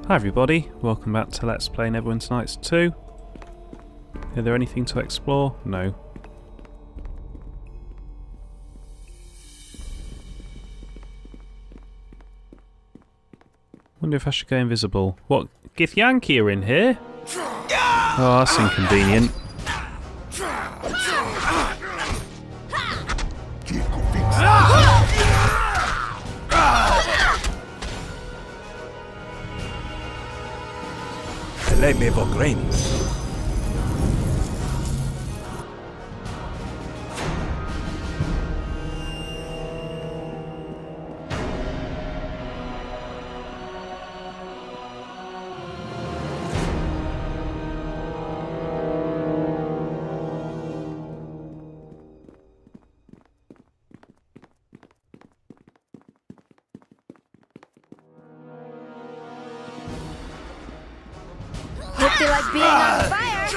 Hi everybody, welcome back to Let's Play Neverwinter 2. Is there anything to explore? No. Wonder if I should go invisible. What? Githyanki are in here? Oh, that's inconvenient. Let me for grain. Hope they like being on fire.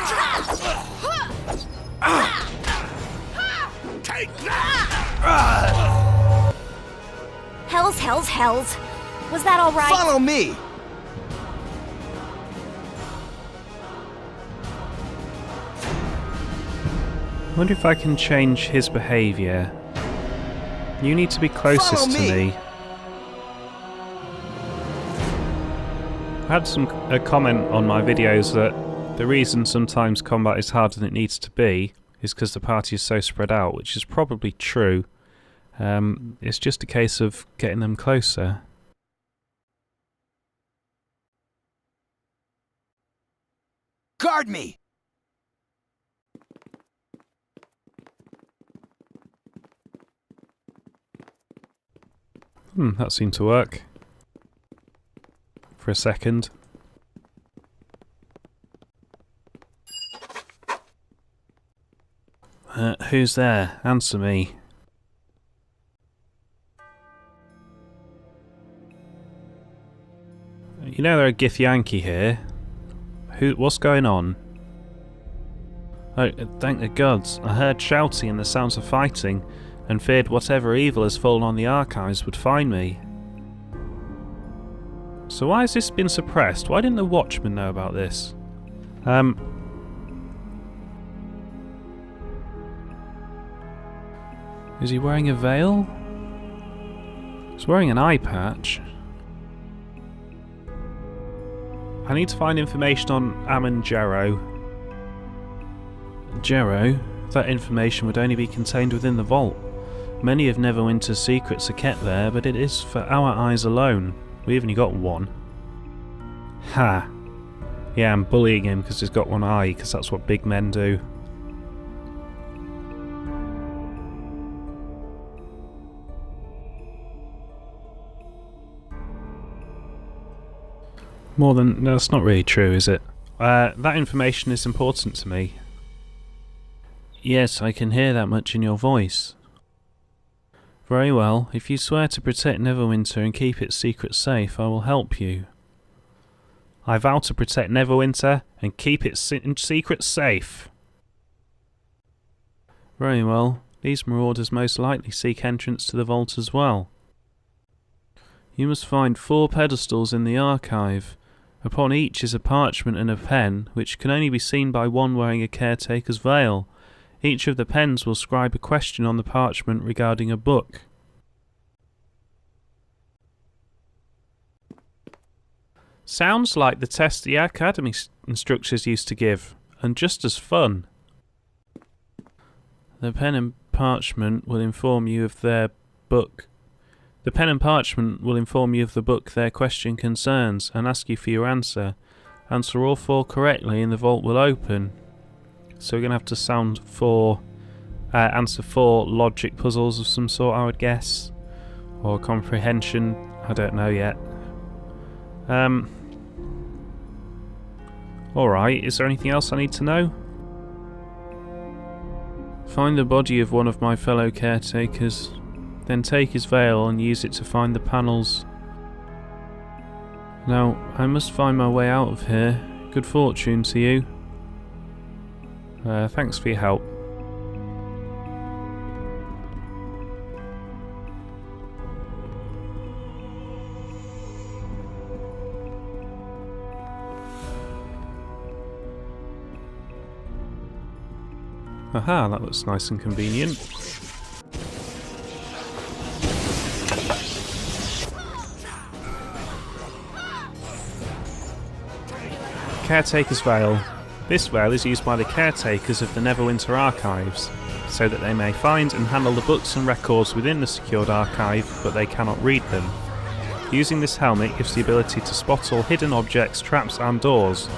Take that! Hells. Was that all right? Follow me! I wonder if I can change his behaviour. You need to be closest to me. I had a comment on my videos that the reason sometimes combat is harder than it needs to be is because the party is so spread out, which is probably true. It's just a case of getting them closer. Guard me! That seemed to work. For a second. Who's there? Answer me. You know there are Githyanki here. What's going on? Oh, thank the gods. I heard shouting and the sounds of fighting, and feared whatever evil has fallen on the archives would find me. So why has this been suppressed? Why didn't the Watchman know about this? Is he wearing a veil? He's wearing an eye patch. I need to find information on Ammon Jero. Jero? That information would only be contained within the vault. Many of Neverwinter's secrets are kept there, but it is for our eyes alone. We've only got one. Ha! Yeah, I'm bullying him because he's got one eye, because that's what big men do. No, that's not really true, is it? That information is important to me. Yes, I can hear that much in your voice. Very well, if you swear to protect Neverwinter and keep its secret safe, I will help you. I vow to protect Neverwinter and keep its secret safe. Very well, these marauders most likely seek entrance to the vault as well. You must find 4 pedestals in the archive. Upon each is a parchment and a pen, which can only be seen by one wearing a caretaker's veil. Each of the pens will scribe a question on the parchment regarding a book. Sounds like the test the Academy instructors used to give, and just as fun. The pen and parchment will inform you of their book. The pen and parchment will inform you of the book their question concerns and ask you for your answer. Answer all 4 correctly and the vault will open. So we're going to have to answer 4 logic puzzles of some sort, I would guess. Or comprehension, I don't know yet. Alright, is there anything else I need to know? Find the body of one of my fellow caretakers. Then take his veil and use it to find the panels. Now, I must find my way out of here. Good fortune to you. Thanks for your help. Aha, that looks nice and convenient. Caretaker's Veil. This veil is used by the caretakers of the Neverwinter archives, so that they may find and handle the books and records within the secured archive, but they cannot read them. Using this helmet gives the ability to spot all hidden objects, traps and doors,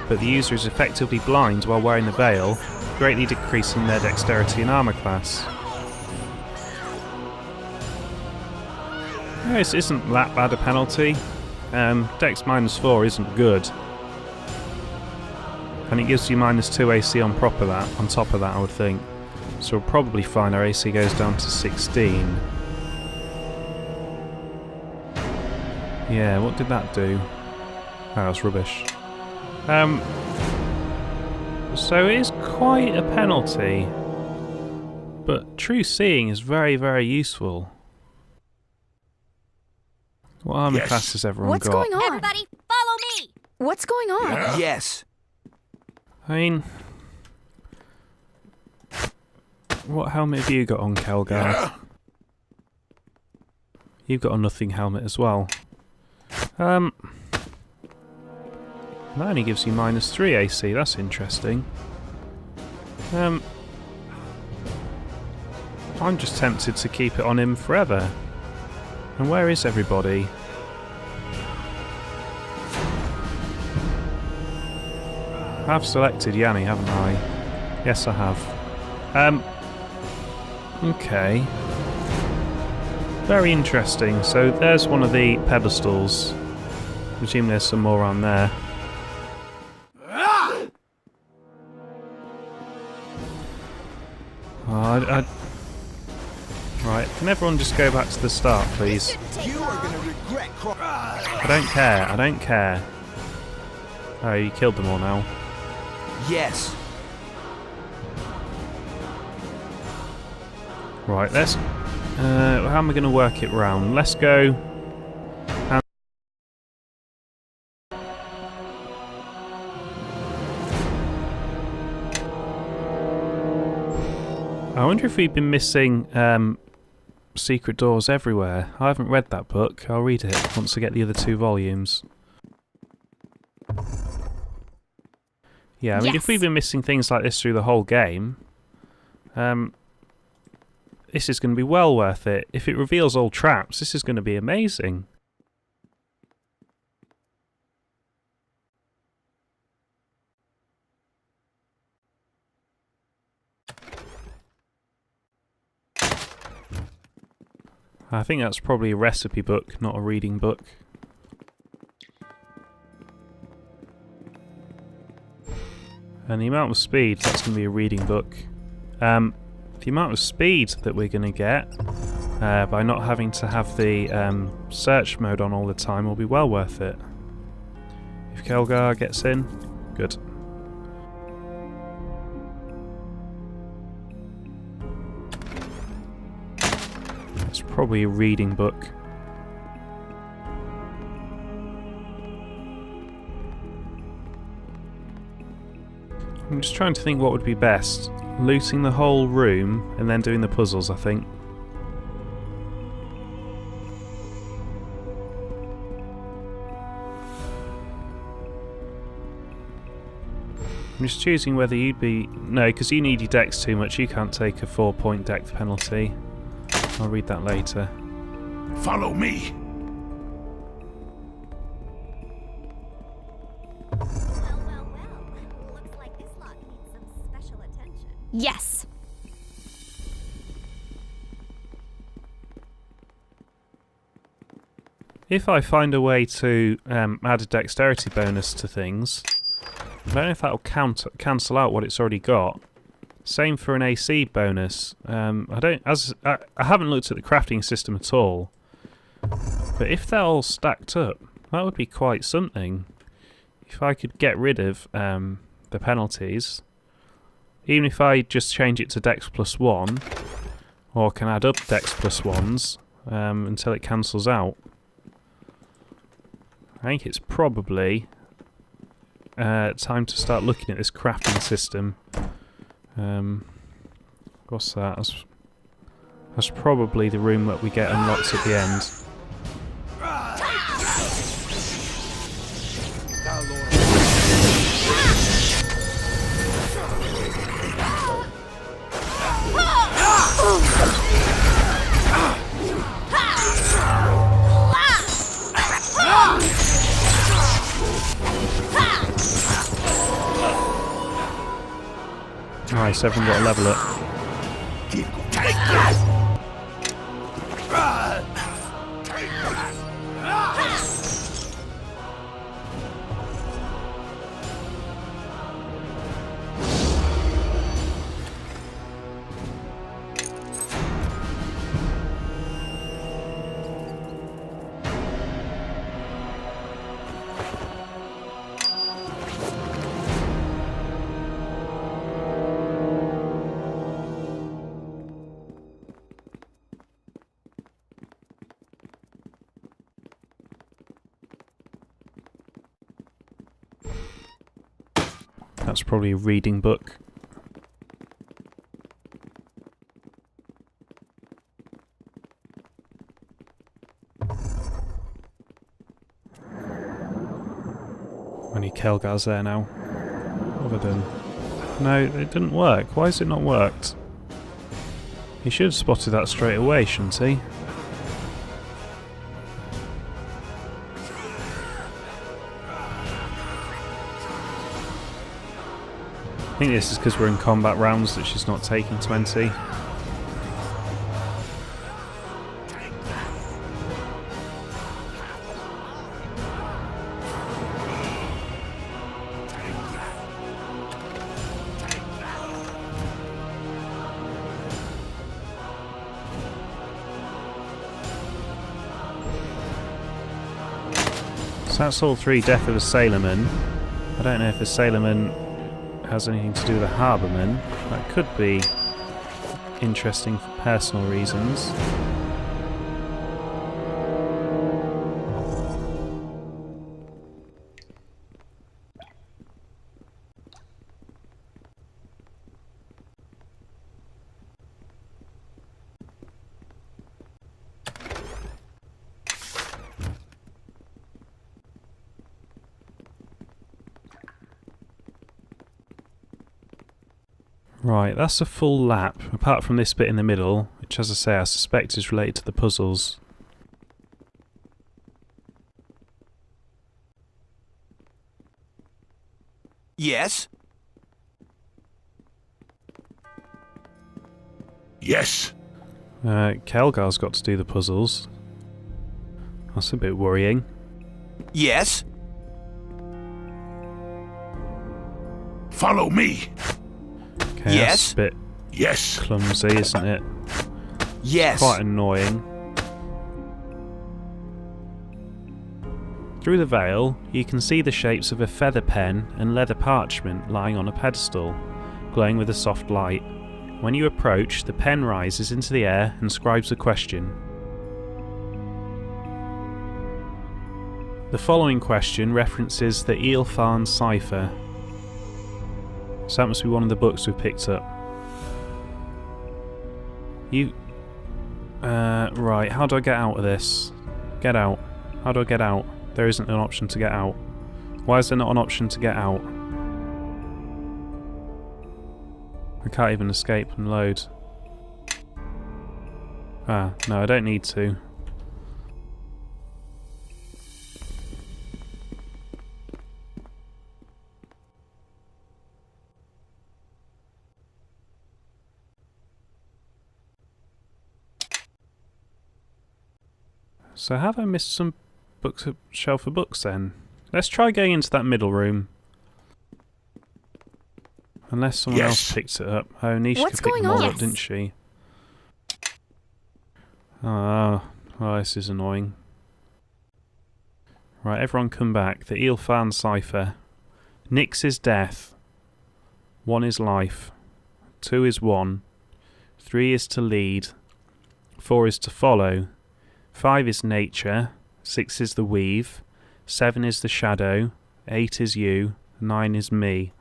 but the user is effectively blind while wearing the veil, greatly decreasing their dexterity and armour class. This isn't that bad a penalty. Dex -4 isn't good. And it gives you -2 AC on top of that, I would think. So we'll probably find our AC goes down to 16. Yeah, what did that do? Oh, that was rubbish. So it is quite a penalty. But true seeing is very, very useful. What armor class has everyone What's got? going on? Everybody, follow me! What's going on? Yes. I mean, what helmet have you got on, Kelgar? You've got a nothing helmet as well. That only gives you -3 AC, that's interesting. I'm just tempted to keep it on him forever. And where is everybody? I've selected Yanni, haven't I? Yes, I have. Okay. Very interesting. So there's one of the pedestals. I presume there's some more on there. Right, can everyone just go back to the start, please? You are gonna regret. I don't care, I don't care. Oh, you killed them all now. Yes. Right, let's... how am I going to work it round? Let's go... I wonder if we've been missing secret doors everywhere. I haven't read that book. I'll read it once I get the other 2 volumes. Yeah, I mean, if we've been missing things like this through the whole game, this is going to be well worth it. If it reveals all traps, this is going to be amazing. I think that's probably a recipe book, not a reading book. And the amount of speed, that's going to be a reading book. The amount of speed that we're going to get by not having to have the search mode on all the time will be well worth it. If Kelgar gets in, good. That's probably a reading book. I'm just trying to think what would be best. Looting the whole room and then doing the puzzles, I think. I'm just choosing whether you'd be... No, because you need your dex too much. You can't take a 4-point dex penalty. I'll read that later. Follow me. Yes. If I find a way to add a dexterity bonus to things, I don't know if that'll cancel out what it's already got. Same for an AC bonus. I haven't looked at the crafting system at all, but if they're all stacked up, that would be quite something. If I could get rid of the penalties, even if I just change it to Dex +1, or can add up Dex +1s until it cancels out. I think it's probably time to start looking at this crafting system. What's that? That's probably the room that we get unlocked at the end. Nice, everyone got a level up. That's probably a reading book. Only Kelgar's there now. What have I done? No, it didn't work. Why has it not worked? He should have spotted that straight away, shouldn't he? I think this is because we're in combat rounds that she's not taking 20. So that's all 3 death of a sailorman. I don't know if a sailorman has anything to do with a harbourman. That could be interesting for personal reasons. Right, that's a full lap, apart from this bit in the middle, which as I say I suspect is related to the puzzles. Yes? Yes. Kelgar's got to do the puzzles. That's a bit worrying. Yes? Follow me. Okay, Yes? that's a bit Yes. clumsy, isn't it? Yes. Quite annoying. Through the veil, you can see the shapes of a feather pen and leather parchment lying on a pedestal, glowing with a soft light. When you approach, the pen rises into the air and scribes a question. The following question references the Eelfarn cipher. So that must be one of the books we picked up. Right, how do I get out of this? Get out. How do I get out? There isn't an option to get out. Why is there not an option to get out? I can't even escape and load. Ah, no, I don't need to. So have I missed some books, shelf of books then? Let's try going into that middle room. Unless someone else picked it up. Oh, Nisha picked them all up, didn't she? Oh, this is annoying. Right, everyone come back. The Eelfarn cipher. Nix is death. 1 is life. 2 is 1. 3 is to lead. 4 is to follow. 5 is nature. 6 is the weave. 7 is the shadow. 8 is you. 9 is me.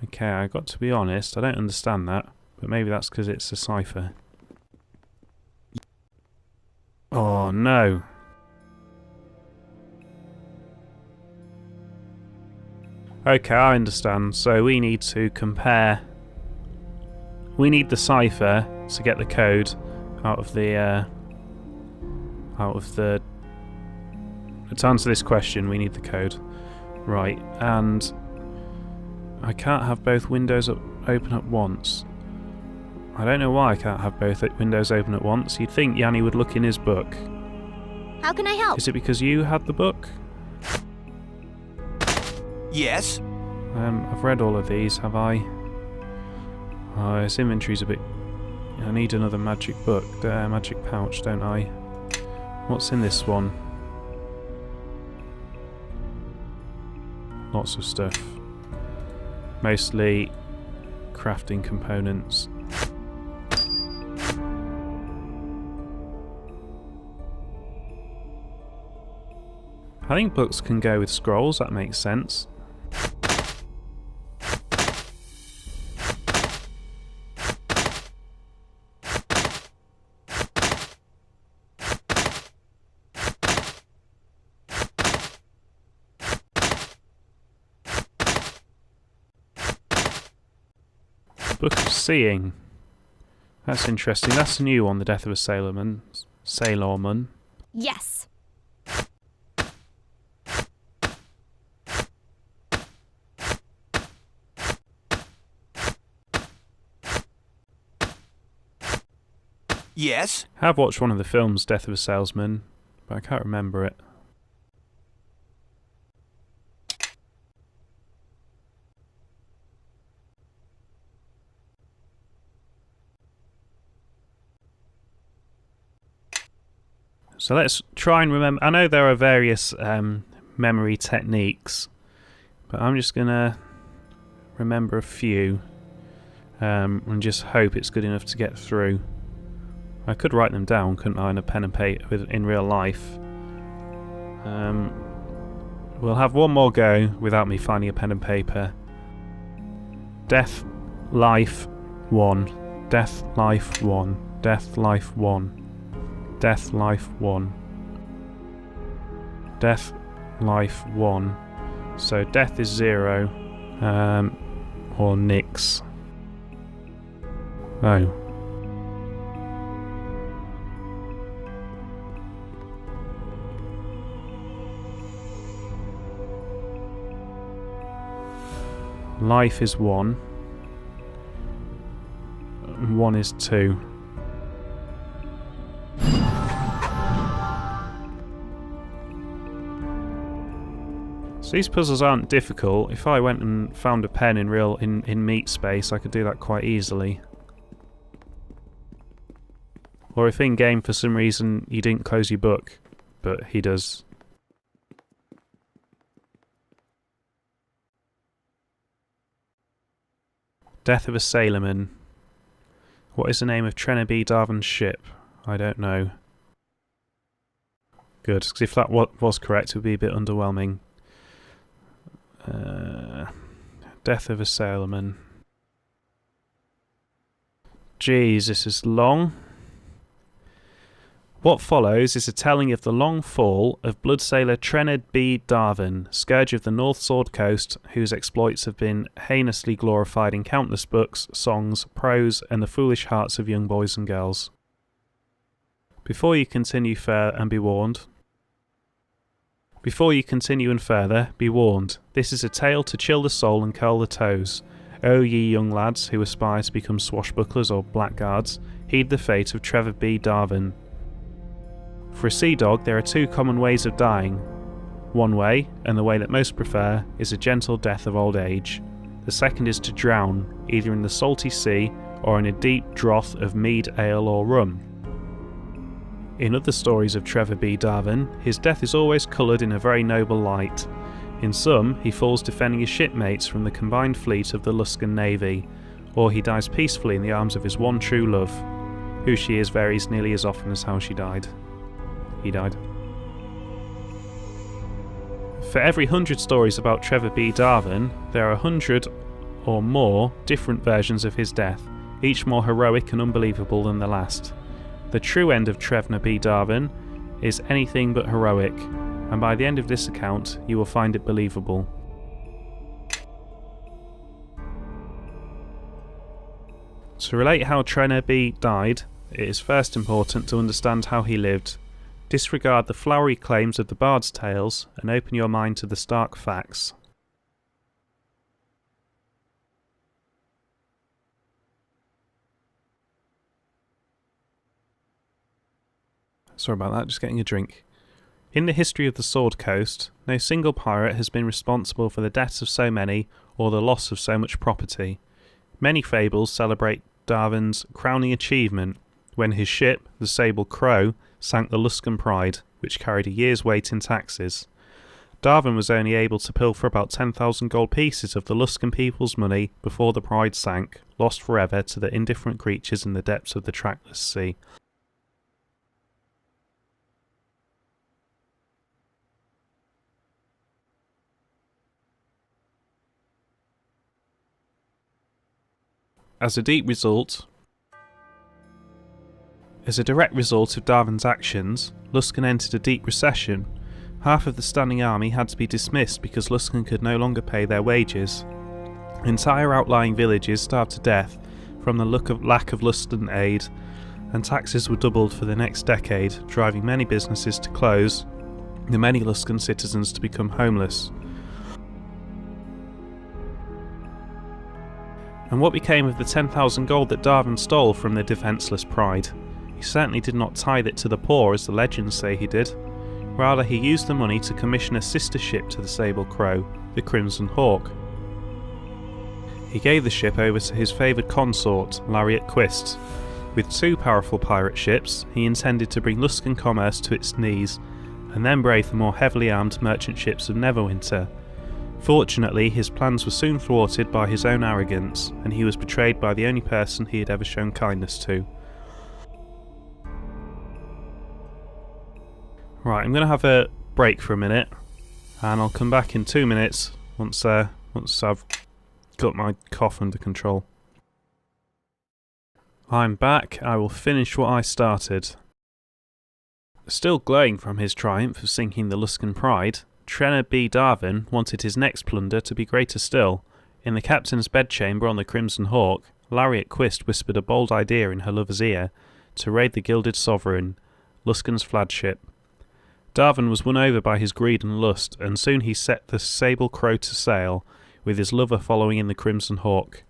Okay, I got to be honest, I don't understand that. But maybe that's because it's a cipher. Oh no. Okay, I understand. So we need to compare. We need the cipher to get the code out of the. To answer this question, we need the code. Right, and I can't have both windows open at once. I don't know why I can't have both windows open at once. You'd think Yanni would look in his book. How can I help? Is it because you had the book? Yes. I've read all of these, have I? Oh, his inventory's a bit... I need another magic book, magic pouch, don't I? What's in this one? Lots of stuff. Mostly crafting components. I think books can go with scrolls, that makes sense. Book of Seeing. That's interesting. That's a new one, The Death of a Sailorman. Sailorman. Yes. Yes. I have watched one of the films, Death of a Salesman, but I can't remember it. So let's try and remember. I know there are various memory techniques, but I'm just going to remember a few and just hope it's good enough to get through. I could write them down, couldn't I, on a pen and paper in real life. We'll have one more go without me finding a pen and paper. Death, life, 1. Death, life, 1. Death, life, 1. Death, life, 1. Death, life, 1. So death is 0, or nix. Oh. Life is 1. 1 is 2. So these puzzles aren't difficult. If I went and found a pen in meat space, I could do that quite easily. Or if in game for some reason you didn't close your book, but he does. Death of a Sailorman. What is the name of Treneby Darvin's ship? I don't know. Good, because if that was correct, it would be a bit underwhelming. Death of a Sailorman. Jeez, this is long. What follows is a telling of the long fall of blood sailor Treneby Darvin, scourge of the North Sword Coast, whose exploits have been heinously glorified in countless books, songs, prose, and the foolish hearts of young boys and girls. Before you continue and be warned. Before you continue and further, be warned. This is a tale to chill the soul and curl the toes. O ye young lads who aspire to become swashbucklers or blackguards, heed the fate of Treneby Darvin. For a sea dog, there are 2 common ways of dying. One way, and the way that most prefer, is a gentle death of old age. The second is to drown, either in the salty sea or in a deep draught of mead, ale or rum. In other stories of Treneby Darvin, his death is always coloured in a very noble light. In some, he falls defending his shipmates from the combined fleet of the Luskan Navy, or he dies peacefully in the arms of his one true love. Who she is varies nearly as often as how she died. He died. For every 100 stories about Treneby Darvin, there are 100 or more different versions of his death. each more heroic and unbelievable than the last. The true end of Trevna B. Darwin is anything but heroic, and by the end of this account you will find it believable. To relate how Trevna B. died, it is first important to understand how he lived. Disregard the flowery claims of the bard's tales and open your mind to the stark facts. Sorry about that, just getting a drink. In the history of the Sword Coast, no single pirate has been responsible for the deaths of so many or the loss of so much property. Many fables celebrate Darwin's crowning achievement when his ship, the Sable Crow, sank the Luskan Pride, which carried a year's weight in taxes. Darwin was only able to pilfer about 10,000 gold pieces of the Luskan people's money before the Pride sank, lost forever to the indifferent creatures in the depths of the trackless sea. As a direct result of Darwin's actions, Luskan entered a deep recession. Half of the standing army had to be dismissed because Luskan could no longer pay their wages. Entire outlying villages starved to death from the lack of Luskan aid, and taxes were doubled for the next decade, driving many businesses to close and many Luskan citizens to become homeless. And what became of the 10,000 gold that Darwin stole from the defenceless Pride? He certainly did not tithe it to the poor as the legends say he did. Rather, he used the money to commission a sister ship to the Sable Crow, the Crimson Hawk. He gave the ship over to his favoured consort, Lariat Quist. With 2 powerful pirate ships, he intended to bring Luskan commerce to its knees, and then brave the more heavily armed merchant ships of Neverwinter. Fortunately, his plans were soon thwarted by his own arrogance, and he was betrayed by the only person he had ever shown kindness to. Right, I'm going to have a break for a minute, and I'll come back in 2 minutes once I've got my cough under control. I'm back. I will finish what I started. Still glowing from his triumph of sinking the Luskan Pride, Trevna B. Darwin wanted his next plunder to be greater still. In the captain's bedchamber on the Crimson Hawk, Lariat Quist whispered a bold idea in her lover's ear to raid the Gilded Sovereign, Luskan's flagship. Darwin was won over by his greed and lust, and soon he set the Sable Crow to sail, with his lover following in the Crimson Hawk.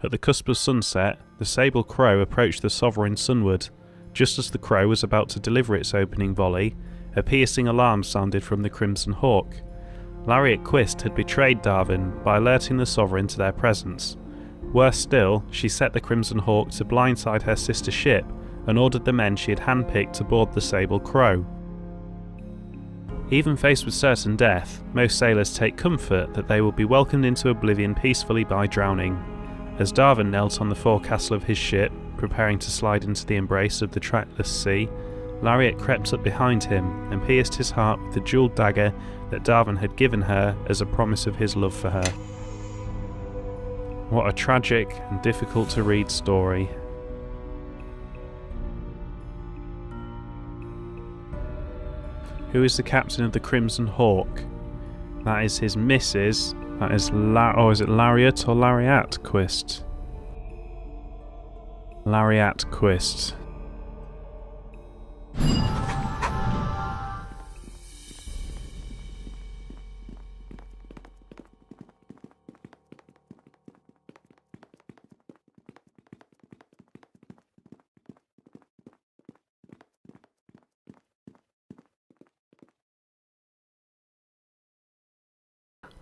At the cusp of sunset, the Sable Crow approached the Sovereign sunward. Just as the Crow was about to deliver its opening volley, a piercing alarm sounded from the Crimson Hawk. Lariat Quist had betrayed Darwin by alerting the Sovereign to their presence. Worse still, she set the Crimson Hawk to blindside her sister ship and ordered the men she had handpicked to board the Sable Crow. Even faced with certain death, most sailors take comfort that they will be welcomed into oblivion peacefully by drowning. As Darwin knelt on the forecastle of his ship, preparing to slide into the embrace of the trackless sea, Lariat crept up behind him and pierced his heart with the jewelled dagger that Darwin had given her as a promise of his love for her. What a tragic and difficult to read story. Who is the captain of the Crimson Hawk? That is his missus. That is is it Lariat or Lariat Quist? Lariat Quist.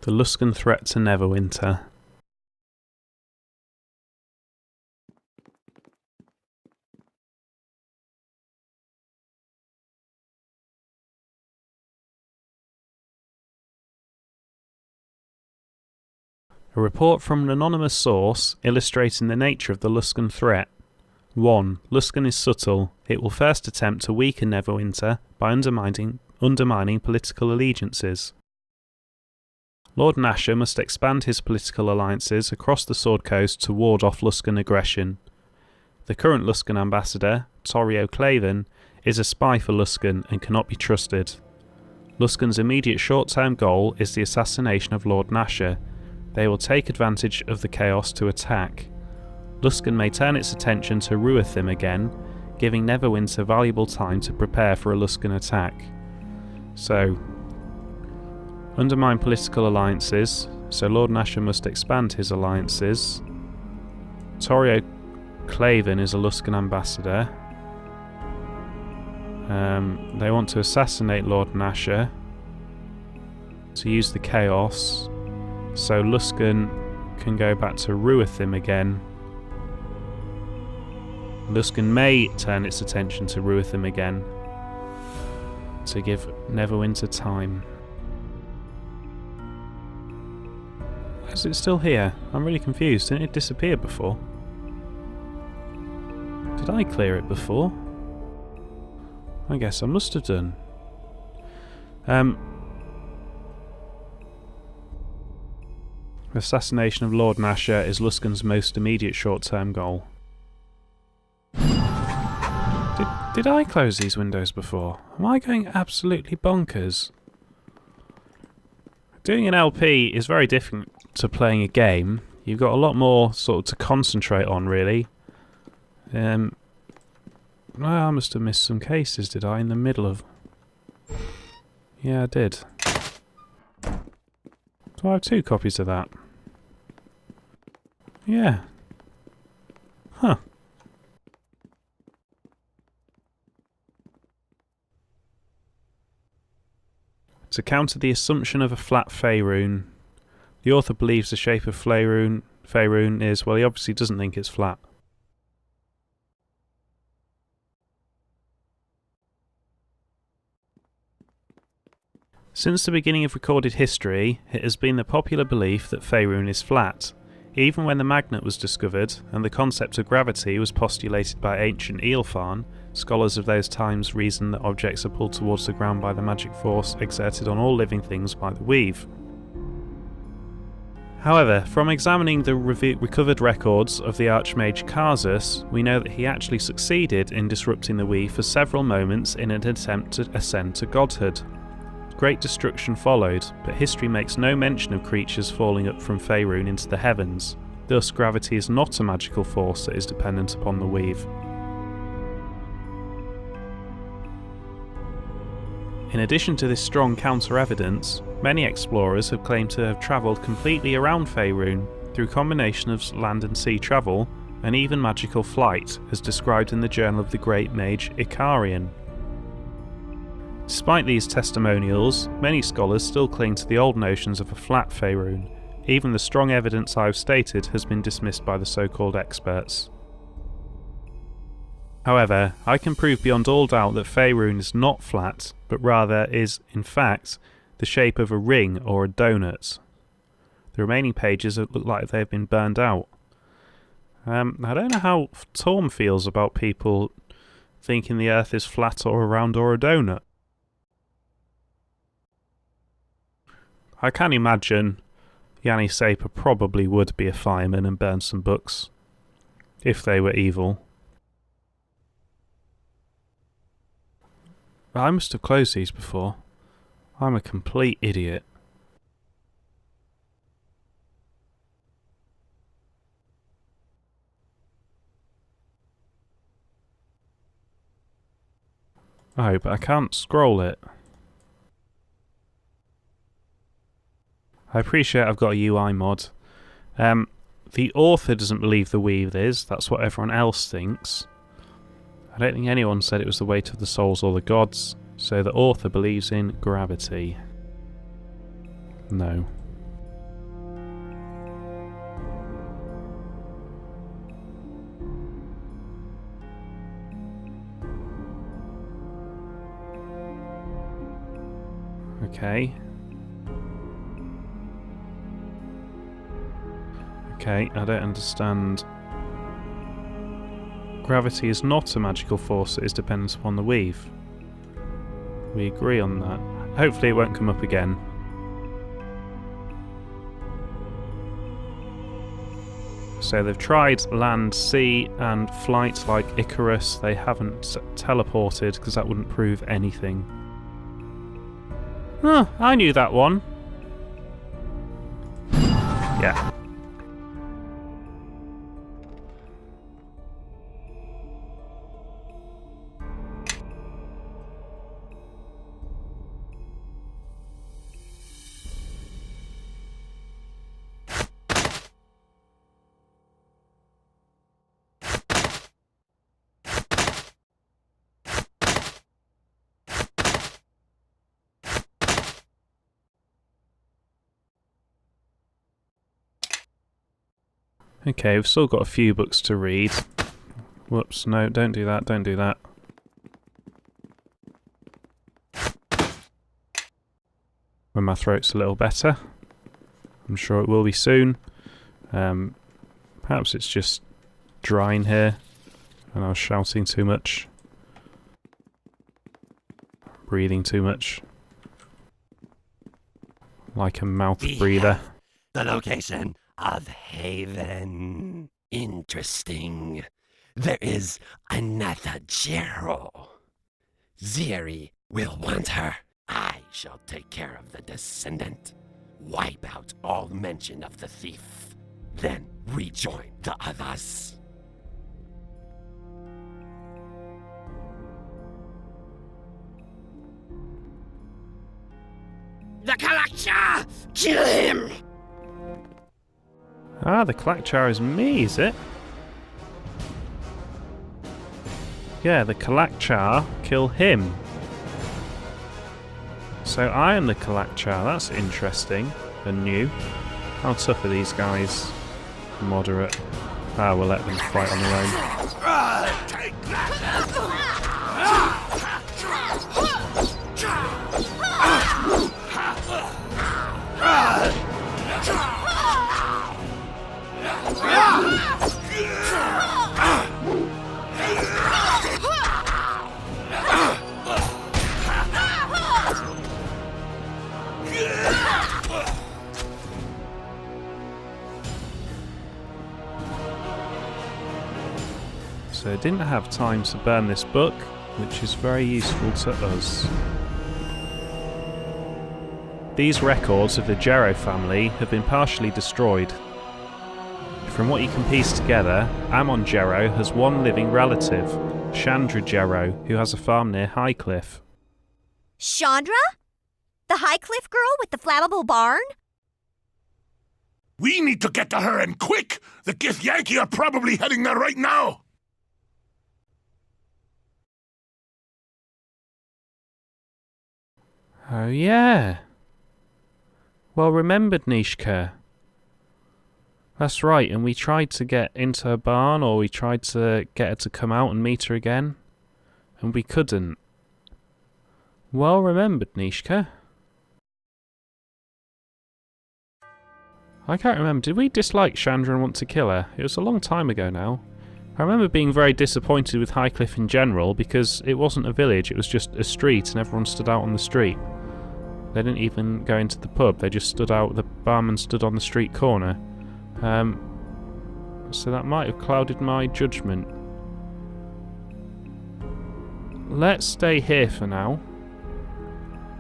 The Luskan threat to Neverwinter. A report from an anonymous source illustrating the nature of the Luskan threat. 1. Luskan is subtle. It will first attempt to weaken Neverwinter by undermining political allegiances. Lord Nasher must expand his political alliances across the Sword Coast to ward off Luskan aggression. The current Luskan ambassador, Torrio Claven, is a spy for Luskan and cannot be trusted. Luskan's immediate short-term goal is the assassination of Lord Nasher. They will take advantage of the chaos to attack. Luskan may turn its attention to Ruathim again, giving Neverwinter valuable time to prepare for a Luskan attack. So, undermine political alliances, so Lord Nasher must expand his alliances. Torrio Claven is a Luskan ambassador. They want to assassinate Lord Nasher to use the chaos, so Luskan can go back to Ruathim again. Luskan may turn its attention to Ruathim again to give Neverwinter time. Why is it still here? I'm really confused. Didn't it disappear before? Did I clear it before? I guess I must have done. Assassination of Lord Nasher is Luskan's most immediate short-term goal. Did I close these windows before? Am I going absolutely bonkers? Doing an LP is very different to playing a game. You've got a lot more sort of to concentrate on, really. Well, I must have missed some cases, did I, in the middle of... Yeah, I did. Do I have 2 copies of that? Yeah. Huh. To counter the assumption of a flat Faerun, the author believes the shape of Faerun is... well, he obviously doesn't think it's flat. Since the beginning of recorded history, it has been the popular belief that Faerun is flat. Even when the magnet was discovered, and the concept of gravity was postulated by ancient Eilfan, scholars of those times reasoned that objects are pulled towards the ground by the magic force exerted on all living things by the weave. However, from examining the recovered records of the Archmage Karsus, we know that he actually succeeded in disrupting the weave for several moments in an attempt to ascend to godhood. Great destruction followed, but history makes no mention of creatures falling up from Faerun into the heavens. Thus, gravity is not a magical force that is dependent upon the weave. In addition to this strong counter-evidence, many explorers have claimed to have travelled completely around Faerun through a combination of land and sea travel, and even magical flight, as described in the journal of the great mage Icarian. Despite these testimonials, many scholars still cling to the old notions of a flat Faerun. Even the strong evidence I have stated has been dismissed by the so-called experts. However, I can prove beyond all doubt that Faerun is not flat, but rather is, in fact, the shape of a ring or a donut. The remaining pages look like they have been burned out. I don't know how Torm feels about people thinking the Earth is flat or round or a donut. I can imagine Yanni Saper probably would be a fireman and burn some books, if they were evil. I must have closed these before. I'm a complete idiot. Oh, but I can't scroll it. I appreciate I've got a UI mod. The author doesn't believe the weave is, that's what everyone else thinks. I don't think anyone said it was the weight of the souls or the gods, so the author believes in gravity. No. Okay. Okay, I don't understand. Gravity is not a magical force that is dependent upon the weave. We agree on that. Hopefully it won't come up again. So they've tried land, sea, and flight like Icarus. They haven't teleported because that wouldn't prove anything. Huh, I knew that one. Yeah. Okay, we've still got a few books to read. Whoops, no, don't do that, don't do that. When my throat's a little better. I'm sure it will be soon. Perhaps it's just dry in here and I was shouting too much. Breathing too much. Like a mouth breather. The location of Haven. Interesting. There is another Jero. Ziri will want her. I shall take care of the descendant. Wipe out all mention of the thief. Then rejoin the others. The collector! Kill him! Ah, the Kalakchar is me, is it? Yeah, the Kalakchar kill him. So I am the Kalakchar, that's interesting and new. How tough are these guys? Moderate. Ah, we'll let them fight on their own. Take that! So I didn't have time to burn this book, which is very useful to us. These records of the Jero family have been partially destroyed. From what you can piece together, Amon Jero has one living relative, Chandra Jero, who has a farm near Highcliffe. Chandra? The Highcliffe girl with the flammable barn? We need to get to her and quick! The Gith Yankee are probably heading there right now! Oh yeah. Well remembered, Nishka. That's right, and we tried to get into her barn, or we tried to get her to come out and meet her again, and we couldn't. Well remembered, Nishka. I can't remember, did we dislike Chandra and want to kill her? It was a long time ago now. I remember being very disappointed with Highcliffe in general, because it wasn't a village, it was just a street, and everyone stood out on the street. They didn't even go into the pub, they just stood out, the barman stood on the street corner. So that might have clouded my judgment. Let's stay here for now,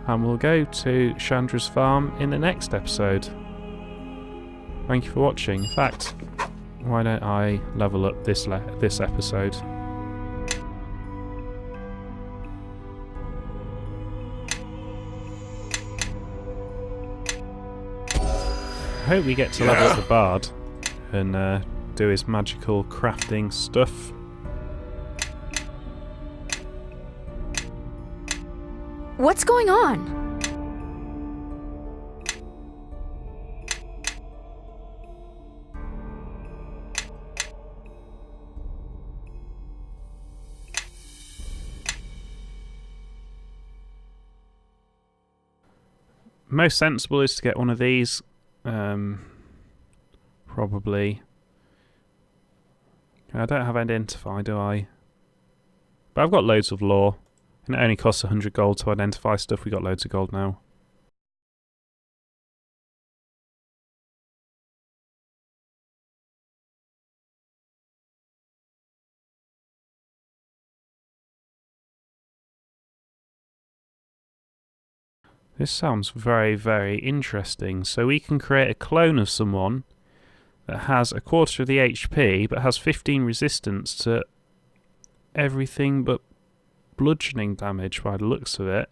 and we'll go to Chandra's farm in the next episode. Thank you for watching. In fact, why don't I level up this episode? I hope we get to level up the bard and do his magical crafting stuff. What's going on? Most sensible is to get one of these. Probably. I don't have identify, do I? But I've got loads of lore. And it only costs 100 gold to identify stuff. We got loads of gold now. This sounds very, very interesting. So we can create a clone of someone that has a quarter of the HP, but has 15 resistance to everything but bludgeoning damage by the looks of it.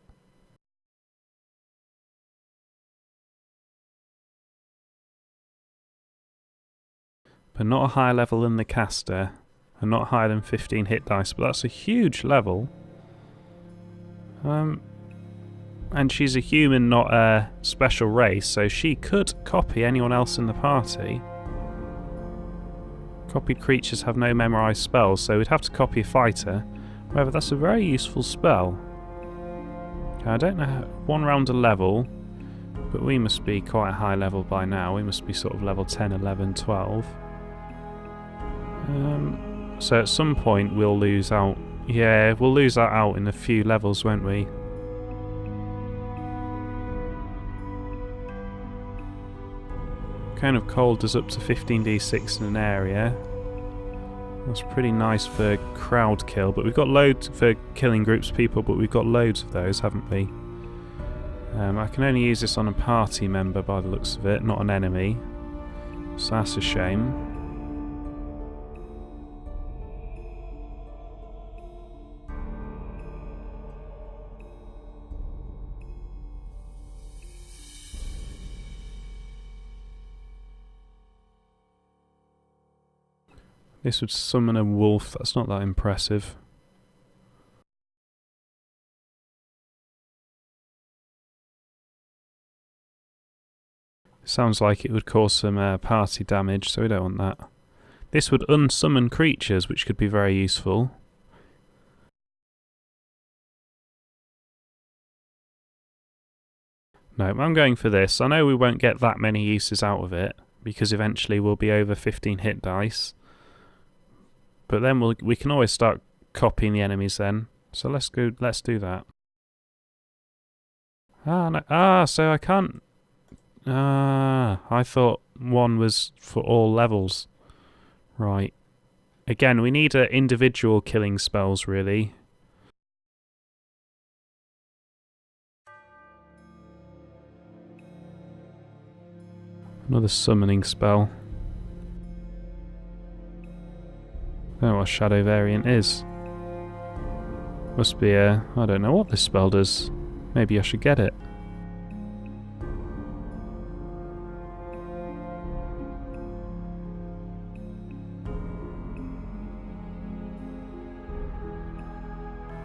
But not a higher level than the caster, and not higher than 15 hit dice, but that's a huge level. And she's a human, not a special race, so she could copy anyone else in the party. Copied creatures have no memorized spells, so we'd have to copy a fighter. However, that's a very useful spell. I don't know, 1 round a level, but we must be quite a high level by now. We must be sort of level 10, 11, 12. So at some point we'll lose out. Yeah, we'll lose that out in a few levels, won't we? Cone of Cold does up to 15d6 in an area. That's pretty nice for crowd kill, but we've got loads for killing groups of people, but we've got loads of those, haven't we? I can only use this on a party member by the looks of it, not an enemy. So that's a shame. This would summon a wolf, that's not that impressive. Sounds like it would cause some party damage, so we don't want that. This would unsummon creatures, which could be very useful. No, I'm going for this. I know we won't get that many uses out of it, because eventually we'll be over 15 hit dice. But then we can always start copying the enemies then. So let's do that. Ah, no, so I can't. I thought 1 was for all levels. Right. Again, we need individual killing spells, really. Another summoning spell. I don't know what a shadow variant is. Must be I don't know what this spell does. Maybe I should get it.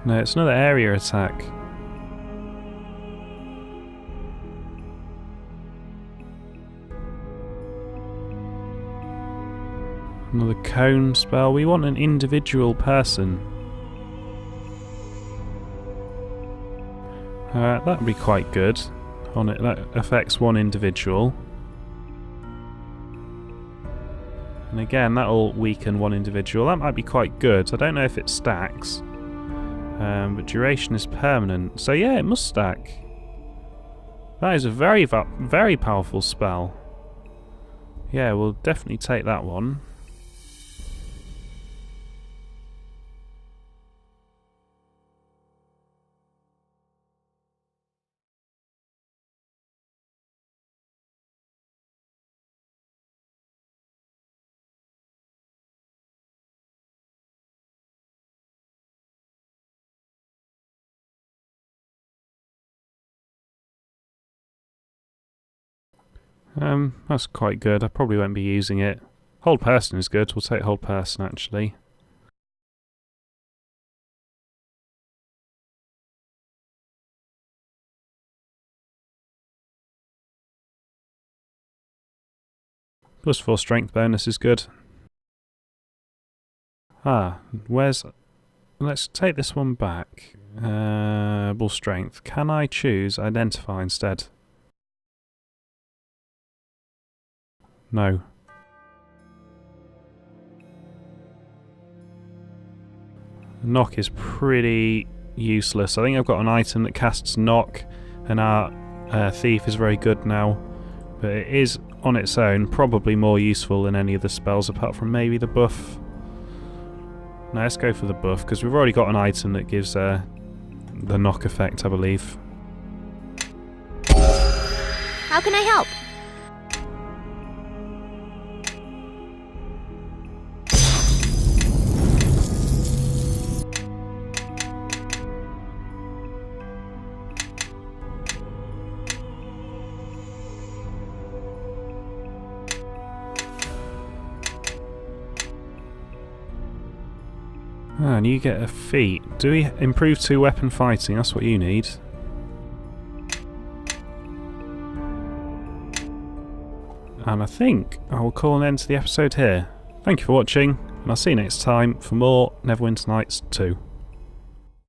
No, it's another area attack. Another cone spell. We want an individual person. That would be quite good. On it, that affects 1 individual. And again, that'll weaken 1 individual. That might be quite good. I don't know if it stacks. But duration is permanent. So yeah, it must stack. That is a very, very powerful spell. Yeah, we'll definitely take that one. That's quite good. I probably won't be using it. Hold person is good. We'll take hold person, actually. +4 strength bonus is good. Let's take this one back. Bull strength. Can I choose identify instead? No. Knock is pretty useless. I think I've got an item that casts knock, and our thief is very good now. But it is, on its own, probably more useful than any of the spells, apart from maybe the buff. No, let's go for the buff, because we've already got an item that gives the knock effect, I believe. How can I help? Ah, and you get a feat. Do we improve 2 weapon fighting? That's what you need. And I think I will call an end to the episode here. Thank you for watching, and I'll see you next time for more Neverwinter Nights 2.